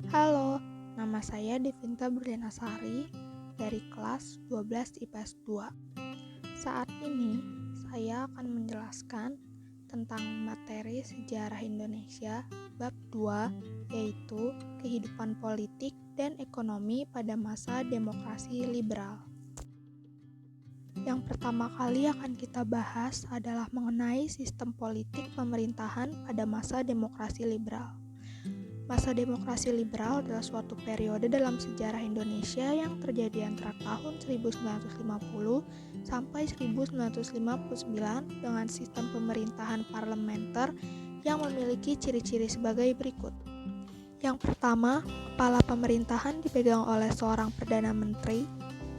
Halo, nama saya Devinta Berlianasari dari kelas 12 IPS 2. Saat ini, saya akan menjelaskan tentang materi sejarah Indonesia bab 2, yaitu kehidupan politik dan ekonomi pada masa demokrasi liberal. Yang pertama kali akan kita bahas adalah mengenai sistem politik pemerintahan pada masa demokrasi liberal. Masa demokrasi liberal adalah suatu periode dalam sejarah Indonesia yang terjadi antara tahun 1950 sampai 1959 dengan sistem pemerintahan parlementer yang memiliki ciri-ciri sebagai berikut. Yang pertama, kepala pemerintahan dipegang oleh seorang Perdana Menteri.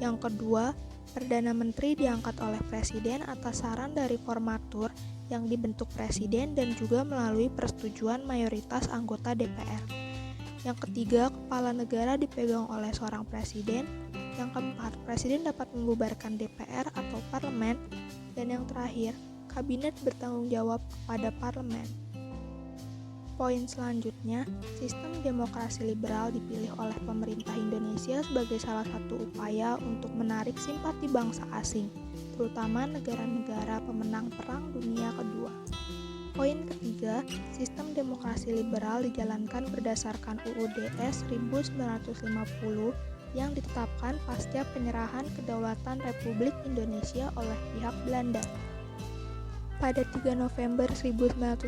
Yang kedua, Perdana Menteri diangkat oleh Presiden atas saran dari formatur yang dibentuk Presiden dan juga melalui persetujuan mayoritas anggota DPR. Yang ketiga, kepala negara dipegang oleh seorang presiden. Yang keempat, presiden dapat membubarkan DPR atau parlemen. Dan yang terakhir, kabinet bertanggung jawab kepada parlemen. Poin selanjutnya, sistem demokrasi liberal dipilih oleh pemerintah Indonesia sebagai salah satu upaya untuk menarik simpati bangsa asing, terutama negara-negara pemenang Perang Dunia Kedua. Poin ketiga, sistem demokrasi liberal dijalankan berdasarkan UUD 1950 yang ditetapkan pasca penyerahan kedaulatan Republik Indonesia oleh pihak Belanda. Pada 3 November 1945,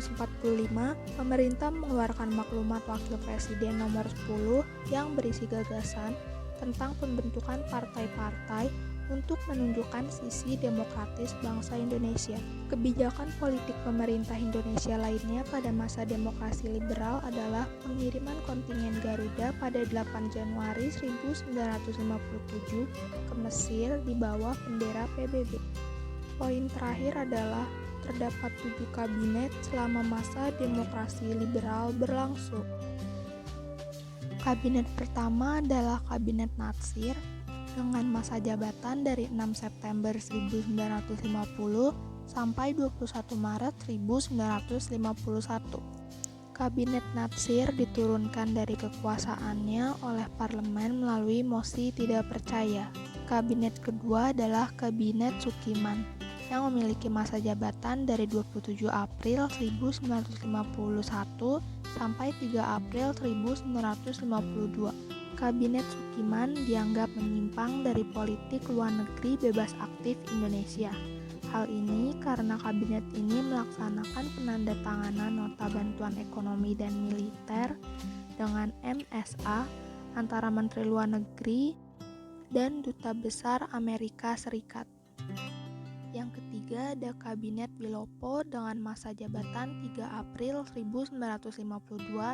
pemerintah mengeluarkan maklumat Wakil Presiden nomor 10 yang berisi gagasan tentang pembentukan partai-partai untuk menunjukkan sisi demokratis bangsa Indonesia. Kebijakan politik pemerintah Indonesia lainnya pada masa demokrasi liberal adalah pengiriman kontingen Garuda pada 8 Januari 1957 ke Mesir di bawah bendera PBB. Poin terakhir adalah terdapat 7 kabinet selama masa demokrasi liberal berlangsung. Kabinet pertama adalah Kabinet Natsir dengan masa jabatan dari 6 September 1950 sampai 21 Maret 1951. Kabinet Natsir diturunkan dari kekuasaannya oleh parlemen melalui mosi tidak percaya. Kabinet kedua adalah Kabinet Sukiman yang memiliki masa jabatan dari 27 April 1951 sampai 3 April 1952. Kabinet Sukiman dianggap menyimpang dari politik luar negeri bebas aktif Indonesia. Hal ini karena kabinet ini melaksanakan penandatanganan nota bantuan ekonomi dan militer dengan MSA antara Menteri Luar Negeri dan Duta Besar Amerika Serikat. Yang ketiga ada Kabinet Wilopo dengan masa jabatan 3 April 1952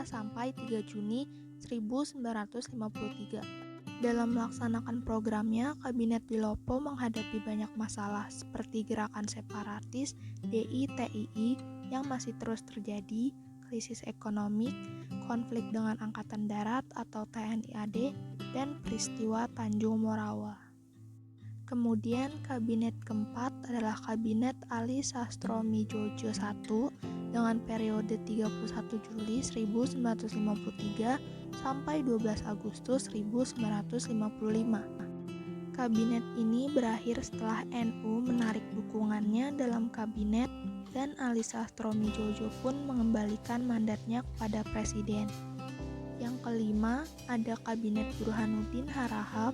sampai 3 Juni 1953. Dalam melaksanakan programnya, Kabinet Wilopo menghadapi banyak masalah seperti gerakan separatis DITII yang masih terus terjadi, krisis ekonomi, konflik dengan Angkatan Darat atau TNI AD, dan peristiwa Tanjung Morawa. Kemudian kabinet keempat adalah Kabinet Ali Sastroamidjojo I dengan periode 31 Juli 1953 sampai 12 Agustus 1955. Kabinet ini berakhir setelah NU menarik dukungannya dalam kabinet dan Ali Sastroamidjojo pun mengembalikan mandatnya kepada presiden. Yang kelima ada Kabinet Burhanuddin Harahap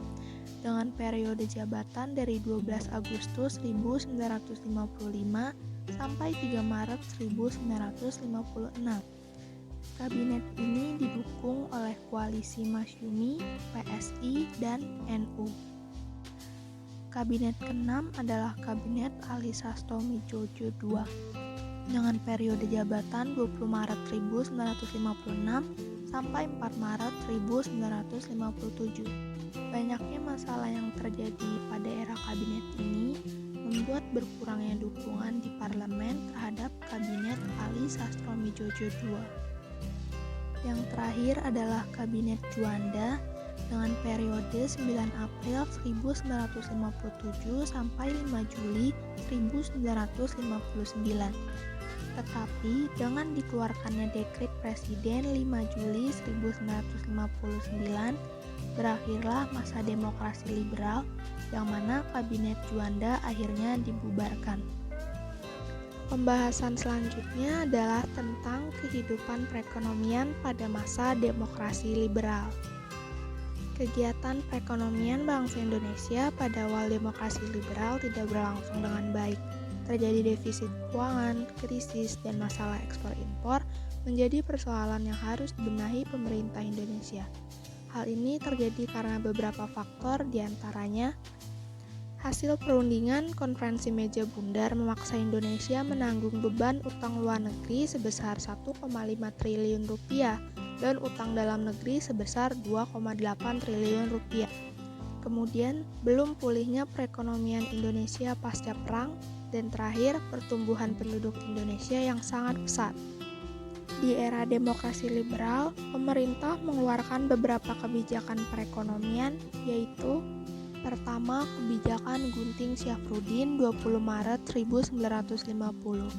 dengan periode jabatan dari 12 Agustus 1955 sampai 3 Maret 1956. Kabinet ini didukung oleh koalisi Masyumi, PSI, dan NU. Kabinet ke-6 adalah Kabinet Ali Sastroamidjojo II dengan periode jabatan 20 Maret 1956 sampai 4 Maret 1957. Banyaknya masalah yang terjadi pada era kabinet ini membuat berkurangnya dukungan di parlemen terhadap Kabinet Ali Sastroamidjojo II. Yang terakhir adalah Kabinet Juanda dengan periode 9 April 1957 sampai 5 Juli 1959. Tetapi dengan dikeluarkannya Dekret Presiden 5 Juli 1959, berakhirlah masa demokrasi liberal yang mana Kabinet Juanda akhirnya dibubarkan. Pembahasan selanjutnya adalah tentang kehidupan perekonomian pada masa demokrasi liberal. Kegiatan perekonomian bangsa Indonesia pada awal demokrasi liberal tidak berlangsung dengan baik. Terjadi defisit keuangan, krisis, dan masalah ekspor-impor menjadi persoalan yang harus dibenahi pemerintah Indonesia. Hal ini terjadi karena beberapa faktor, diantaranya hasil perundingan konferensi meja bundar memaksa Indonesia menanggung beban utang luar negeri sebesar 1,5 triliun rupiah dan utang dalam negeri sebesar 2,8 triliun rupiah. Kemudian, belum pulihnya perekonomian Indonesia pasca perang, dan terakhir, pertumbuhan penduduk Indonesia yang sangat pesat. Di era demokrasi liberal, pemerintah mengeluarkan beberapa kebijakan perekonomian, yaitu pertama, kebijakan Gunting Syafruddin 20 Maret 1950.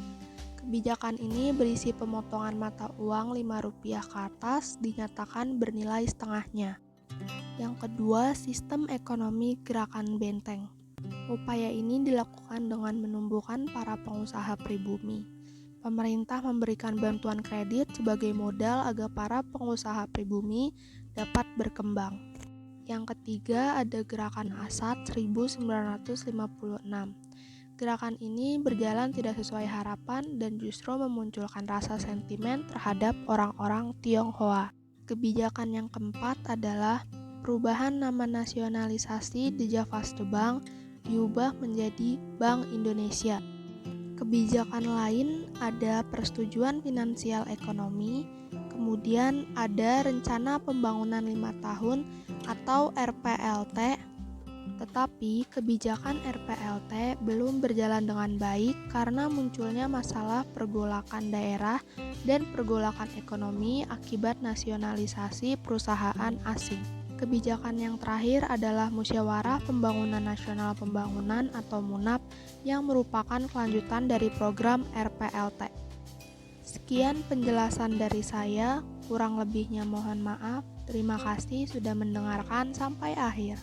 Kebijakan ini berisi pemotongan mata uang Rp5 ke atas dinyatakan bernilai setengahnya. Yang kedua, sistem ekonomi gerakan benteng. Upaya ini dilakukan dengan menumbuhkan para pengusaha pribumi. Pemerintah memberikan bantuan kredit sebagai modal agar para pengusaha pribumi dapat berkembang. Yang ketiga ada Gerakan Asat 1956. Gerakan ini berjalan tidak sesuai harapan dan justru memunculkan rasa sentimen terhadap orang-orang Tionghoa. Kebijakan yang keempat adalah perubahan nama nasionalisasi The Javaste Bank diubah menjadi Bank Indonesia. Kebijakan lain ada persetujuan finansial ekonomi, kemudian ada rencana pembangunan 5 tahun atau RPLT, tetapi kebijakan RPLT belum berjalan dengan baik karena munculnya masalah pergolakan daerah dan pergolakan ekonomi akibat nasionalisasi perusahaan asing. Kebijakan yang terakhir adalah Musyawarah Pembangunan Nasional Pembangunan atau MUNAP yang merupakan kelanjutan dari program RPLT. Sekian penjelasan dari saya, kurang lebihnya mohon maaf. Terima kasih sudah mendengarkan sampai akhir.